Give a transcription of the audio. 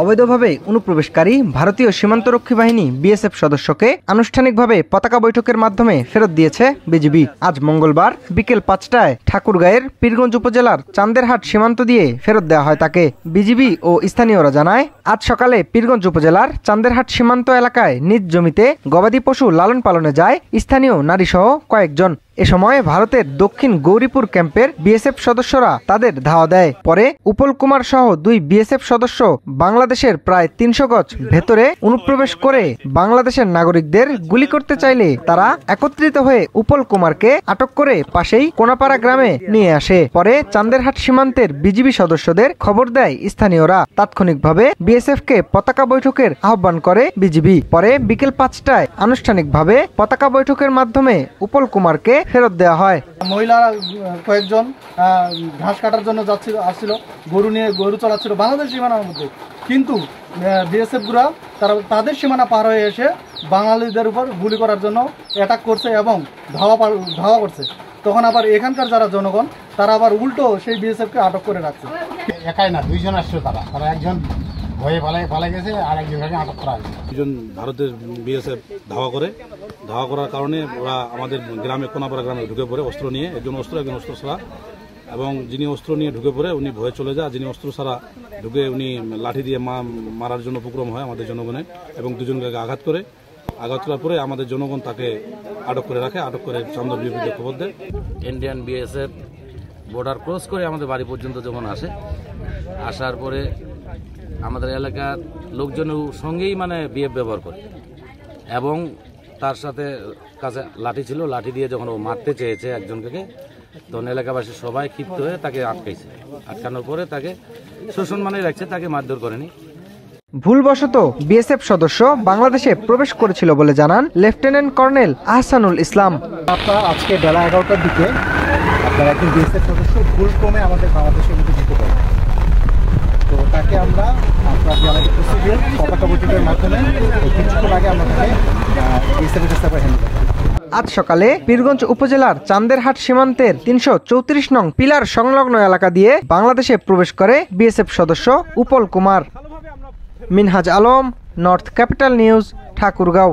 অবৈধভাবে অনুপ্রবেশকারী ভারতীয় সীমান্তরক্ষী বাহিনী বিএসএফ সদস্যকে আনুষ্ঠানিকভাবে পতাকা বৈঠকের মাধ্যমে ফেরত দিয়েছে বিজিবি। আজ মঙ্গলবার বিকেল 5টায় ঠাকুরগাঁয়ের পীরগঞ্জ উপজেলার চান্দেরহাট সীমান্ত দিয়ে ফেরত দেওয়া হয় তাকে। বিজিবি ও স্থানীয়রা জানায়, আজ সকালে পীরগঞ্জ উপজেলার চান্দেরহাট সীমান্ত এলাকায় নিজ জমিতে গবাদি পশু লালন পালনে যায় স্থানীয় নারীসহ কয়েকজন। এ সময় ভারতের দক্ষিণ গৌরীপুর ক্যাম্পের বিএসএফ সদস্যরা তাদের ধাওয়া দেয়। পরে উপল কুমার সহ 2 বিএসএফ সদস্য বাংলাদেশের প্রায় 300 গজ ভেতরে অনুপ্রবেশ করে বাংলাদেশের নাগরিকদের গুলি করতে চাইলে তারা একত্রিত হয়ে উপল কুমারকে আটক করে পাশেই কোনাপাড়া গ্রামে নিয়ে আসে। পরে চান্দেরহাট সীমান্তের বিজিবি সদস্যদের খবর দেয় স্থানীয়রা। তাৎক্ষণিকভাবে বিএসএফকে পতাকা বৈঠকের আহ্বান করে বিজিবি। পরে বিকেল 5টায় আনুষ্ঠানিকভাবে পতাকা বৈঠকের মাধ্যমে উপল কুমারকে ফেরত দেওয়া হয়। মহিলারা কয়েকজন ঘাস কাটার জন্য আসছিল, গরু চলাচ্ছিল বাংলাদেশ সীমানার মধ্যে, কিন্তু বিএসএফ গুলা তাদের সীমানা পার হয়ে এসে বাঙালিদের উপর গুলি করার জন্য অ্যাটাক করছে এবং ধাওয়া করছে। তখন আবার এখানকার যারা জনগণ তারা আবার উল্টো সেই বিএসএফকে আটক করে রাখছে। একাই না, 2 জন আসছিল, তারা একজন ভয়ে পালাই গেছে আর একজনকে আটক করা হয়েছে। 2 জন ভারতের বিএসএফ ধাওয়া করার কারণে ওরা আমাদের গ্রামে কোনাপাড়া গ্রামে ঢুকে পড়ে অস্ত্র নিয়ে, একজন অস্ত্র ছাড়া, এবং যিনি অস্ত্র নিয়ে ঢুকে পড়ে উনি ভয়ে চলে যায়। যিনি অস্ত্র ছাড়া ঢুকে উনি লাঠি দিয়ে মারার জন্য উপক্রম হয় আমাদের জনগণের, এবং 2 জনকে আঘাত করার পরে আমাদের জনগণ তাকে আটক করে রাখে। আটক করে চান্দর বিরুদ্ধে খবর দেয়। ইন্ডিয়ান বিএসএফ বর্ডার ক্রস করে আমাদের বাড়ি পর্যন্ত যখন আসার পরে আমাদের এলাকার লোকজনের সঙ্গেই বিহেভ ব্যবহার করে, এবং তার সাথে কাছে লাঠি ছিল, লাঠি দিয়ে যখন ও মারতে চেয়েছে একজনকে, তখন এলাকাবাসী সবাই ক্ষিপ্ত হয়ে তাকে আটকানোর পরে তাকে শোষণ রাখছে, তাকে মারধর করেনি। ভুলবশত বিএসএফ সদস্য বাংলাদেশে প্রবেশ করেছিল বলে জানান লেফটেন্যান্ট কর্নেল আহসানুল ইসলাম। আজকে বেলা 11টার দিকে আপনার একজন বিএসএফ সদস্য ভুলক্রমে আমাদের বাংলাদেশের মধ্যে ঢুকে পড়ে। তো তাকে আমরা আমাদের প্রসিডিউর পতাকা বৈঠকের মাধ্যমে কিছুক্ষণ আগে আমরা তাকে বিএসএফের কাছে হ্যান্ড করি। আজ সকালে পীরগঞ্জ উপজেলার চান্দেরহাট সীমান্তের 334 নং পিলার সংলগ্ন এলাকা দিয়ে বাংলাদেশে প্রবেশ করে বিএসএফ সদস্য Upal Kumar. Minhaj Alam, North Capital News, Thakurgaon.